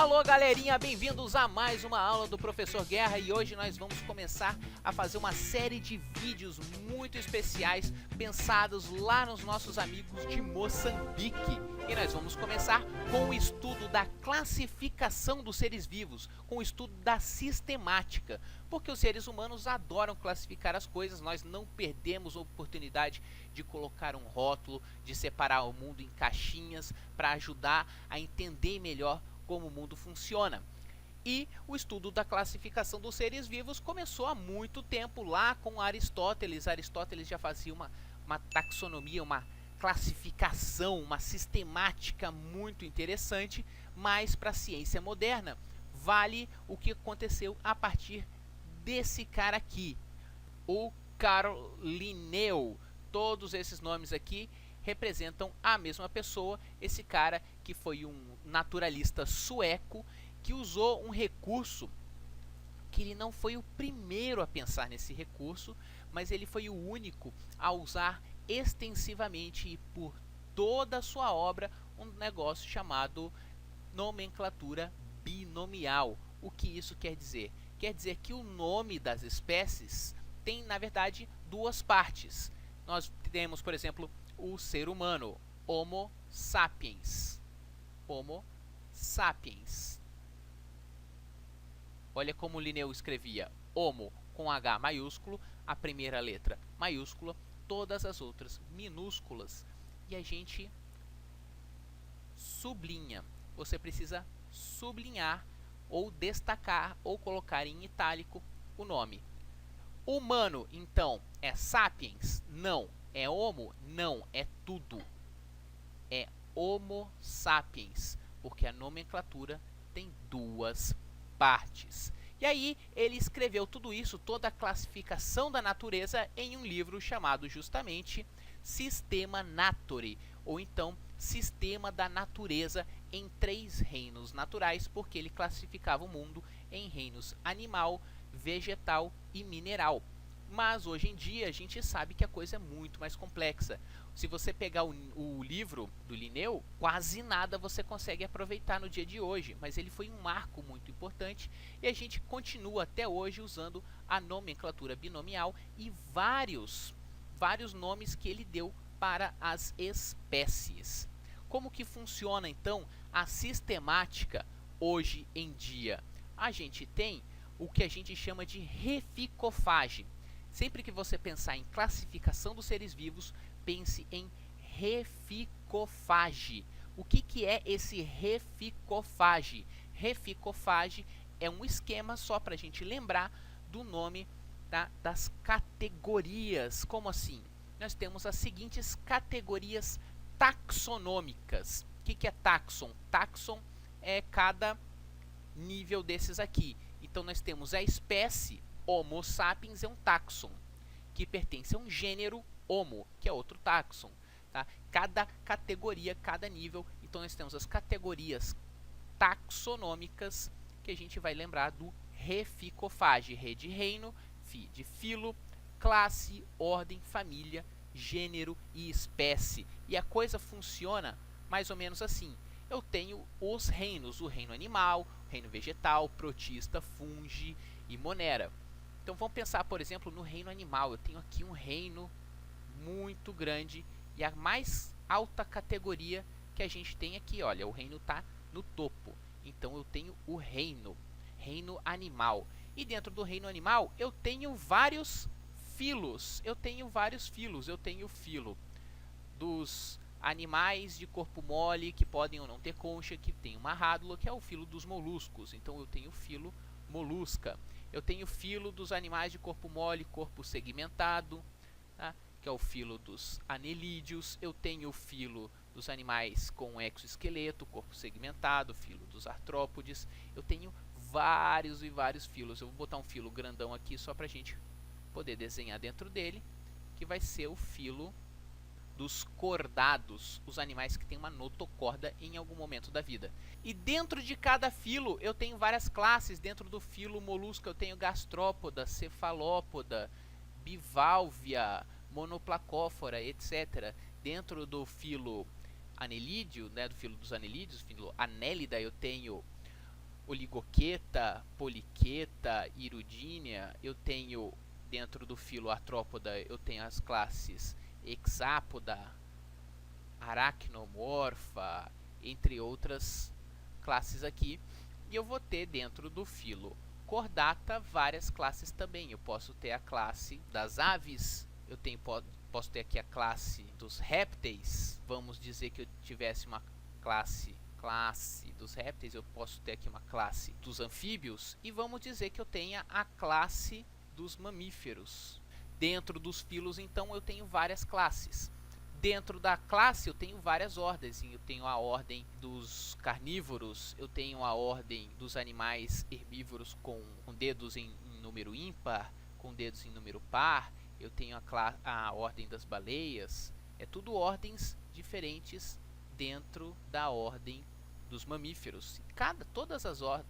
Alô galerinha, bem-vindos a mais uma aula do Professor Guerra e hoje nós vamos começar a fazer uma série de vídeos muito especiais pensados lá nos nossos amigos de Moçambique. E nós vamos começar com o estudo da classificação dos seres vivos, com o estudo da sistemática, porque os seres humanos adoram classificar as coisas, nós não perdemos a oportunidade de colocar um rótulo, de separar o mundo em caixinhas para ajudar a entender melhor como o mundo funciona. E o estudo da classificação dos seres vivos começou há muito tempo lá com Aristóteles. Aristóteles já fazia uma taxonomia, uma classificação, uma sistemática muito interessante, mas para a ciência moderna vale o que aconteceu a partir desse cara aqui, o Carl Linneu. Todos esses nomes aqui representam a mesma pessoa, esse cara que foi um naturalista sueco que usou um recurso que ele não foi o primeiro a pensar nesse recurso, mas ele foi o único a usar extensivamente e por toda a sua obra um negócio chamado nomenclatura binomial. O que isso quer dizer? Quer dizer que o nome das espécies tem, na verdade, duas partes. Nós temos, por exemplo, o ser humano, Homo sapiens. Homo sapiens. Olha como Linneu escrevia: Homo com H maiúsculo, a primeira letra maiúscula, todas as outras minúsculas. E a gente sublinha. Você precisa sublinhar ou destacar ou colocar em itálico o nome. Humano, então, é sapiens? Não. É homo? Não. É tudo. É Homo sapiens, porque a nomenclatura tem duas partes. E aí ele escreveu tudo isso, toda a classificação da natureza, em um livro chamado justamente Systema Naturae, ou então Sistema da Natureza em 3 reinos naturais, porque ele classificava o mundo em reinos animal, vegetal e mineral. Mas hoje em dia a gente sabe que a coisa é muito mais complexa. Se você pegar o livro do Linneu, quase nada você consegue aproveitar no dia de hoje, mas ele foi um marco muito importante e a gente continua até hoje usando a nomenclatura binomial e vários nomes que ele deu para as espécies. Como que funciona então a sistemática hoje em dia? A gente tem o que a gente chama de reficofagem. Sempre que você pensar em classificação dos seres vivos, pense em reficofage. O que é esse reficofage? Reficofage é um esquema, só para a gente lembrar, do nome das categorias. Como assim? Nós temos as seguintes categorias taxonômicas. O que é taxon? Taxon é cada nível desses aqui. Então nós temos a espécie Homo sapiens, é um taxon que pertence a um gênero Homo, que é outro taxon. Tá? Cada categoria, cada nível. Então nós temos as categorias taxonômicas, que a gente vai lembrar do reficofage. Re de reino, fi de filo, classe, ordem, família, gênero e espécie. E a coisa funciona mais ou menos assim. Eu tenho os reinos, o reino animal, o reino vegetal, protista, fungi e monera. Então vamos pensar, por exemplo, no reino animal. Eu tenho aqui um reino muito grande e a mais alta categoria que a gente tem aqui, olha, o reino está no topo. Então eu tenho o reino animal. E dentro do reino animal eu tenho vários filos. Eu tenho o filo dos animais de corpo mole, que podem ou não ter concha, que tem uma rádula, que é o filo dos moluscos. Então eu tenho o filo molusca. Eu tenho o filo dos animais de corpo mole, corpo segmentado, tá? Que é o filo dos anelídeos. Eu tenho o filo dos animais com exoesqueleto, corpo segmentado, filo dos artrópodes. Eu tenho vários e vários filos. Eu vou botar um filo grandão aqui só para a gente poder desenhar dentro dele, que vai ser o filo dos cordados, os animais que têm uma notocorda em algum momento da vida. E dentro de cada filo eu tenho várias classes. Dentro do filo molusco eu tenho gastrópoda, cefalópoda, biválvia, monoplacófora, etc. Dentro do filo anelídeo, né, do filo dos anelídeos, filo anélida, eu tenho Oligoqueta, Poliqueta, Hirudínea. Eu tenho, dentro do filo Artrópoda, eu tenho as classes Hexápoda, Aracnomorfa, entre outras classes aqui. E eu vou ter dentro do filo Chordata várias classes também. Eu posso ter a classe das aves, eu posso ter aqui a classe dos répteis. Vamos dizer que eu tivesse uma classe dos répteis, eu posso ter aqui uma classe dos anfíbios, e vamos dizer que eu tenha a classe dos mamíferos. Dentro dos filos, então, eu tenho várias classes. Dentro da classe eu tenho várias ordens. Eu tenho a ordem dos carnívoros, eu tenho a ordem dos animais herbívoros com dedos em número ímpar, com dedos em número par. Eu tenho a ordem das baleias. É tudo ordens diferentes dentro da ordem dos mamíferos.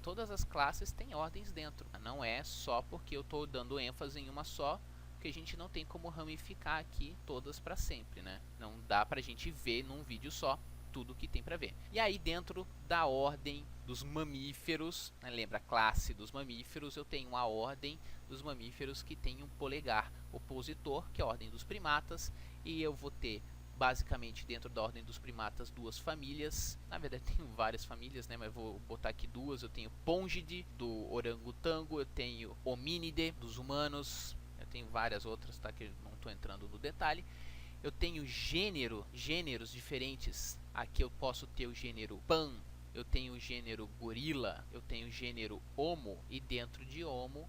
Todas as classes têm ordens dentro. Não é só porque eu estou dando ênfase em uma só, que a gente não tem como ramificar aqui todas para sempre, né? Não dá pra gente ver num vídeo só tudo que tem para ver. E aí dentro da ordem dos mamíferos, né, lembra a classe dos mamíferos, eu tenho a ordem dos mamíferos que tem um polegar opositor, que é a ordem dos primatas, e eu vou ter basicamente dentro da ordem dos primatas duas famílias. Na verdade tenho várias famílias, né, mas vou botar aqui duas. Eu tenho Pongide do orangotango, eu tenho Homínide dos humanos, eu tenho várias outras, tá, que eu não estou entrando no detalhe. Eu tenho gêneros diferentes. Aqui eu posso ter o gênero Pan, eu tenho o gênero Gorila, eu tenho o gênero Homo, e dentro de Homo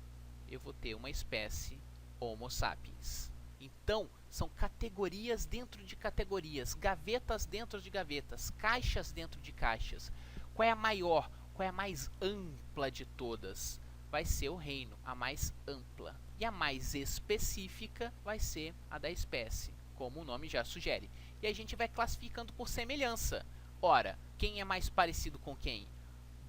eu vou ter uma espécie Homo sapiens. Então, são categorias dentro de categorias, gavetas dentro de gavetas, caixas dentro de caixas. Qual é a maior, qual é a mais ampla de todas? Vai ser o reino, a mais ampla. E a mais específica vai ser a da espécie, como o nome já sugere. E a gente vai classificando por semelhança. Ora, quem é mais parecido com quem?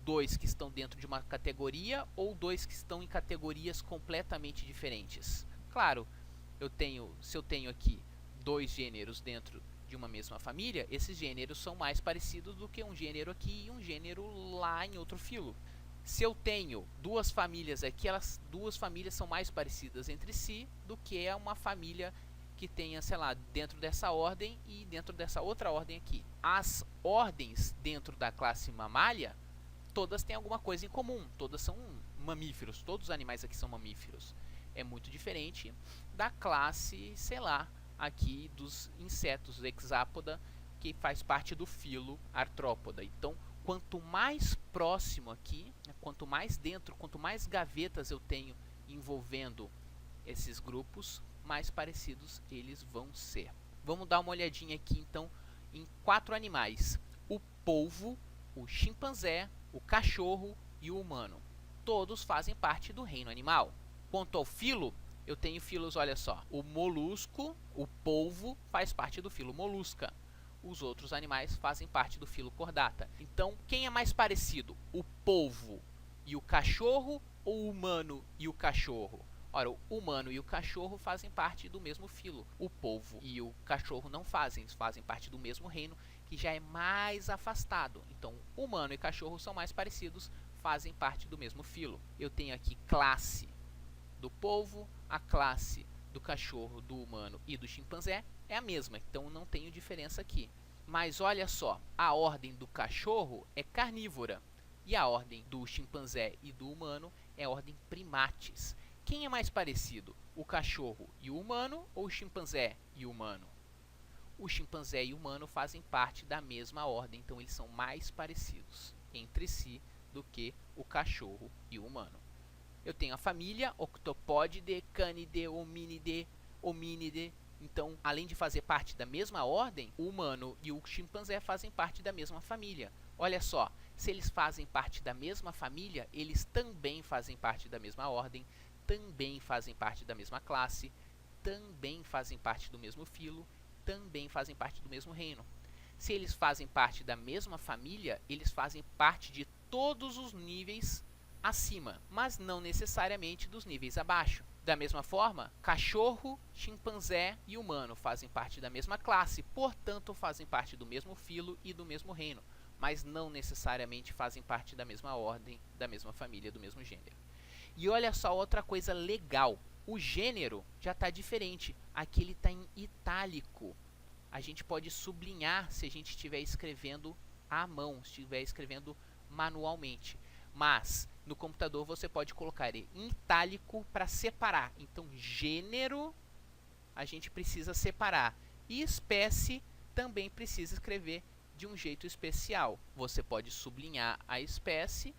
Dois que estão dentro de uma categoria ou dois que estão em categorias completamente diferentes? Claro, se eu tenho aqui dois gêneros dentro de uma mesma família, esses gêneros são mais parecidos do que um gênero aqui e um gênero lá em outro filo. Se eu tenho duas famílias aqui, duas famílias são mais parecidas entre si do que uma família que tenha, sei lá, dentro dessa ordem e dentro dessa outra ordem aqui. As ordens dentro da classe mamália, todas têm alguma coisa em comum. Todas são mamíferos, todos os animais aqui são mamíferos. É muito diferente da classe, sei lá, aqui dos insetos hexápoda, que faz parte do filo Artrópoda. Então, quanto mais próximo aqui, quanto mais dentro, quanto mais gavetas eu tenho envolvendo esses grupos, mais parecidos eles vão ser. Vamos dar uma olhadinha aqui então em 4 animais: o polvo, o chimpanzé, o cachorro e o humano. Todos fazem parte do reino animal. Quanto ao filo, eu tenho filos, olha só, o molusco, o polvo faz parte do filo Molusca. Os outros animais fazem parte do filo Chordata. Então, quem é mais parecido? O polvo e o cachorro ou o humano e o cachorro? Ora, o humano e o cachorro fazem parte do mesmo filo. O polvo e o cachorro não fazem, eles fazem parte do mesmo reino, que já é mais afastado. Então, humano e cachorro são mais parecidos, fazem parte do mesmo filo. Eu tenho aqui classe do polvo, a classe do cachorro, do humano e do chimpanzé é a mesma, então não tenho diferença aqui. Mas olha só, a ordem do cachorro é carnívora e a ordem do chimpanzé e do humano é a ordem primates. Quem é mais parecido, o cachorro e o humano ou o chimpanzé e o humano? O chimpanzé e o humano fazem parte da mesma ordem, então eles são mais parecidos entre si do que o cachorro e o humano. Eu tenho a família Octopodidae, Canidae, Hominidae. Então, além de fazer parte da mesma ordem, o humano e o chimpanzé fazem parte da mesma família. Olha só, se eles fazem parte da mesma família, eles também fazem parte da mesma ordem, também fazem parte da mesma classe, também fazem parte do mesmo filo, também fazem parte do mesmo reino. Se eles fazem parte da mesma família, eles fazem parte de todos os níveis acima, mas não necessariamente dos níveis abaixo. Da mesma forma, cachorro, chimpanzé e humano fazem parte da mesma classe, portanto fazem parte do mesmo filo e do mesmo reino. mas não necessariamente fazem parte da mesma ordem, da mesma família, do mesmo gênero. E olha só outra coisa legal, o gênero já está diferente, aqui ele está em itálico. A gente pode sublinhar se a gente estiver escrevendo à mão, se estiver escrevendo manualmente. Mas no computador você pode colocar ele em itálico para separar. Então, gênero a gente precisa separar. E espécie também precisa escrever de um jeito especial. Você pode sublinhar a espécie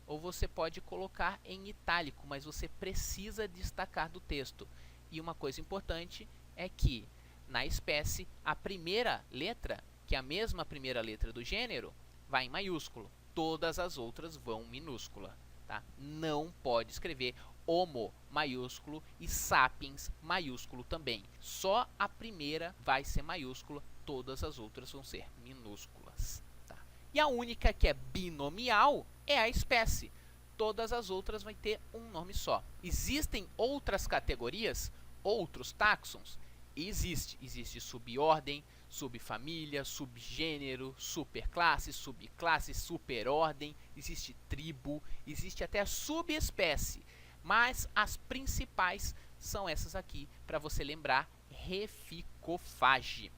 ou você pode colocar em itálico, mas você precisa destacar do texto. E uma coisa importante é que na espécie, a primeira letra, que é a mesma primeira letra do gênero, vai em maiúsculo. Todas as outras vão minúscula. Tá? Não pode escrever homo maiúsculo e sapiens maiúsculo também. Só a primeira vai ser maiúscula, todas as outras vão ser minúsculas. Tá? E a única que é binomial é a espécie. Todas as outras vão ter um nome só. Existem outras categorias, outros táxons? Existe subordem, subfamília, subgênero, superclasse, subclasse, superordem, existe tribo, existe até subespécie. Mas as principais são essas aqui, para você lembrar, reficofage.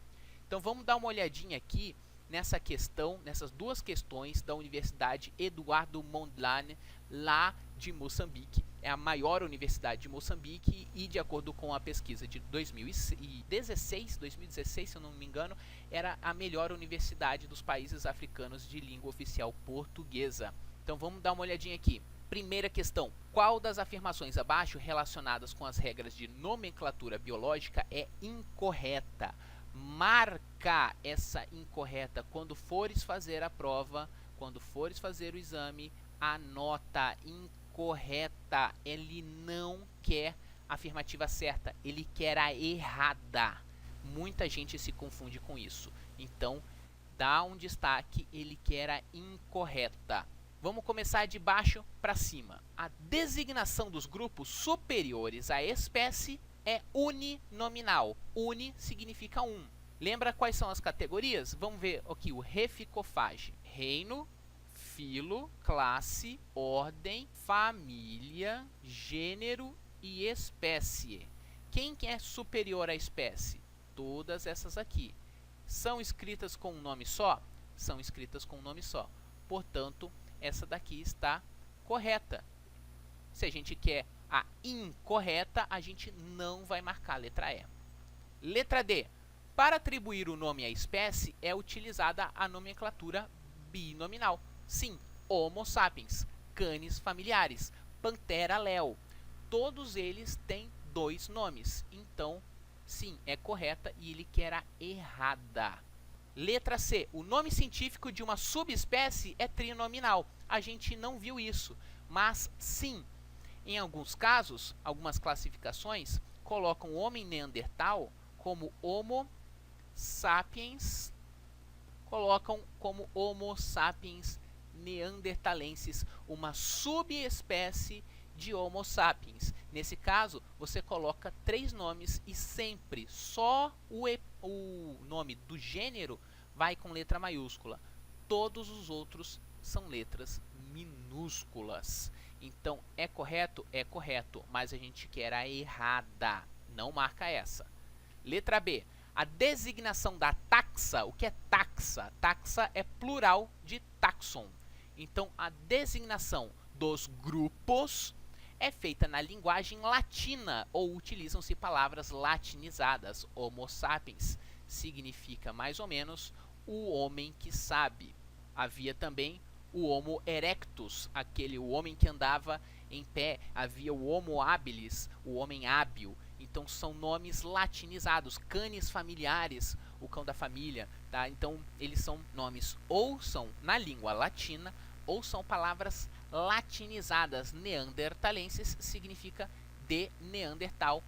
Então vamos dar uma olhadinha aqui nessa questão, nessas duas questões da Universidade Eduardo Mondlane, lá de Moçambique. É a maior universidade de Moçambique e, de acordo com a pesquisa de 2016, se eu não me engano, era a melhor universidade dos países africanos de língua oficial portuguesa. Então vamos dar uma olhadinha aqui. Primeira questão, qual das afirmações abaixo relacionadas com as regras de nomenclatura biológica é incorreta? Marca essa incorreta quando fores fazer a prova, quando fores fazer o exame, anota incorreta. Ele não quer a afirmativa certa, ele quer a errada. Muita gente se confunde com isso. Então, dá um destaque, ele quer a incorreta. Vamos começar de baixo para cima. A designação dos grupos superiores à espécie é uninominal. Uni significa um. Lembra quais são as categorias? Vamos ver aqui o reficofage. Reino, filo, classe, ordem, família, gênero e espécie. Quem é superior à espécie? Todas essas aqui. São escritas com um nome só? São escritas com um nome só. Portanto, essa daqui está correta. Se a gente quer a incorreta, a gente não vai marcar a letra E. Letra D. Para atribuir o nome à espécie, é utilizada a nomenclatura binominal. Sim, Homo sapiens, canis familiares, Panthera leo. Todos eles têm dois nomes. Então, sim, é correta e ele quer a errada. Letra C. O nome científico de uma subespécie é trinominal. A gente não viu isso, mas sim, em alguns casos, algumas classificações colocam o homem neandertal como Homo sapiens, colocam como Homo sapiens neanderthalensis, uma subespécie de Homo sapiens. Nesse caso, você coloca três nomes e sempre só o nome do gênero vai com letra maiúscula. Todos os outros são letras minúsculas. Então, é correto? É correto, mas a gente quer a errada. Não marca essa. Letra B. A designação da taxa, o que é taxa? Taxa é plural de taxon. Então, a designação dos grupos é feita na linguagem latina ou utilizam-se palavras latinizadas. Homo sapiens significa mais ou menos o homem que sabe. Havia também o Homo erectus, o homem que andava em pé. Havia o Homo habilis, o homem hábil. Então são nomes latinizados, canis familiares, o cão da família, tá? Então eles são nomes ou são na língua latina ou são palavras latinizadas. Neanderthalensis significa de Neandertal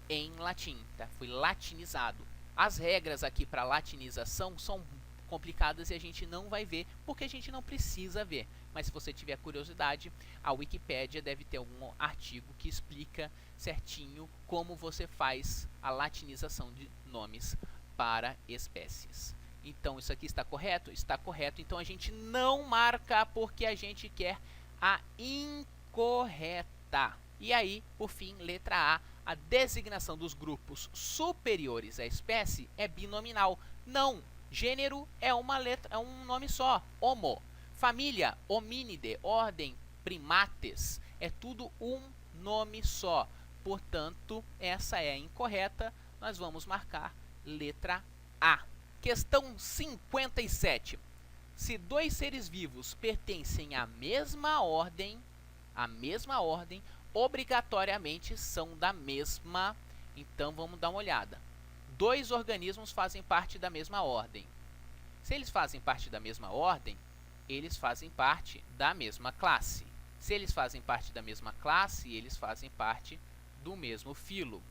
em latim, tá? Foi latinizado. As regras aqui para latinização são complicadas e a gente não vai ver porque a gente não precisa ver. Mas se você tiver curiosidade, a Wikipédia deve ter algum artigo que explica certinho como você faz a latinização de nomes para espécies. Então, isso aqui está correto? Está correto. Então, a gente não marca porque a gente quer a incorreta. E aí, por fim, letra A designação dos grupos superiores à espécie é binominal. Não, gênero é uma letra, é um nome só, Homo. Família, Hominidae, ordem, Primates, é tudo um nome só. Portanto, essa é a incorreta. Nós vamos marcar letra A. Questão 57. Se dois seres vivos pertencem à mesma ordem, obrigatoriamente são da mesma. Então, vamos dar uma olhada. Dois organismos fazem parte da mesma ordem. Se eles fazem parte da mesma ordem, eles fazem parte da mesma classe. Se eles fazem parte da mesma classe, eles fazem parte do mesmo filo.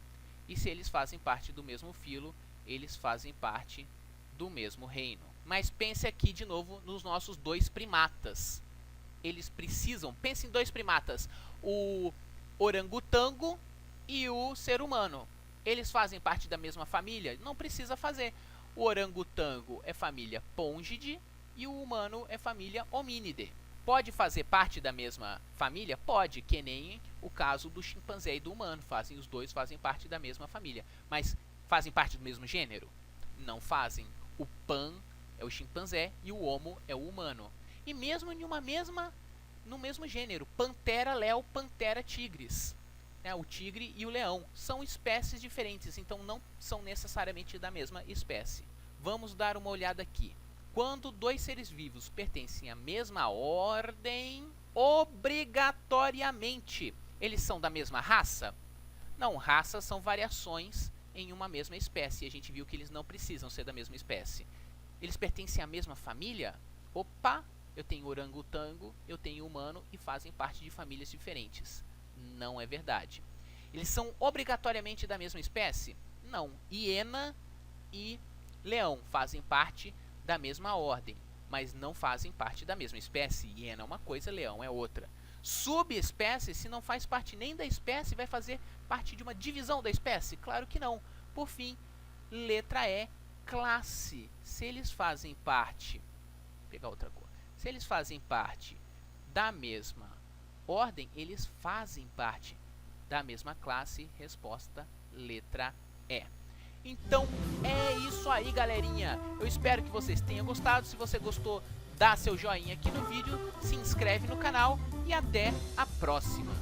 E se eles fazem parte do mesmo filo, eles fazem parte do mesmo reino. Mas pense aqui de novo nos nossos dois primatas. Eles precisam, pense em dois primatas, o orangotango e o ser humano. Eles fazem parte da mesma família? Não precisa fazer. O orangotango é família Pongidae e o humano é família Hominidae. Pode fazer parte da mesma família? Pode, que nem o caso do chimpanzé e do humano. Os dois fazem parte da mesma família. Mas fazem parte do mesmo gênero? Não fazem. O Pan é o chimpanzé e o Homo é o humano. E mesmo no mesmo gênero, Panthera leo, Panthera tigris. O tigre e o leão são espécies diferentes, então não são necessariamente da mesma espécie. Vamos dar uma olhada aqui. Quando dois seres vivos pertencem à mesma ordem, obrigatoriamente, eles são da mesma raça? Não, raças são variações em uma mesma espécie. A gente viu que eles não precisam ser da mesma espécie. Eles pertencem à mesma família? Opa, eu tenho orangotango, eu tenho humano e fazem parte de famílias diferentes. Não é verdade. Eles são obrigatoriamente da mesma espécie? Não. Hiena e leão fazem parte da mesma ordem, mas não fazem parte da mesma espécie. Hiena é uma coisa, leão é outra. Subespécie, se não faz parte nem da espécie, vai fazer parte de uma divisão da espécie? Claro que não. Por fim, letra E, classe. Se eles fazem parte, vou pegar outra cor. Se eles fazem parte da mesma ordem, eles fazem parte da mesma classe. Resposta, letra E. Então, é isso aí, galerinha. Eu espero que vocês tenham gostado. Se você gostou, dá seu joinha aqui no vídeo, se inscreve no canal e até a próxima.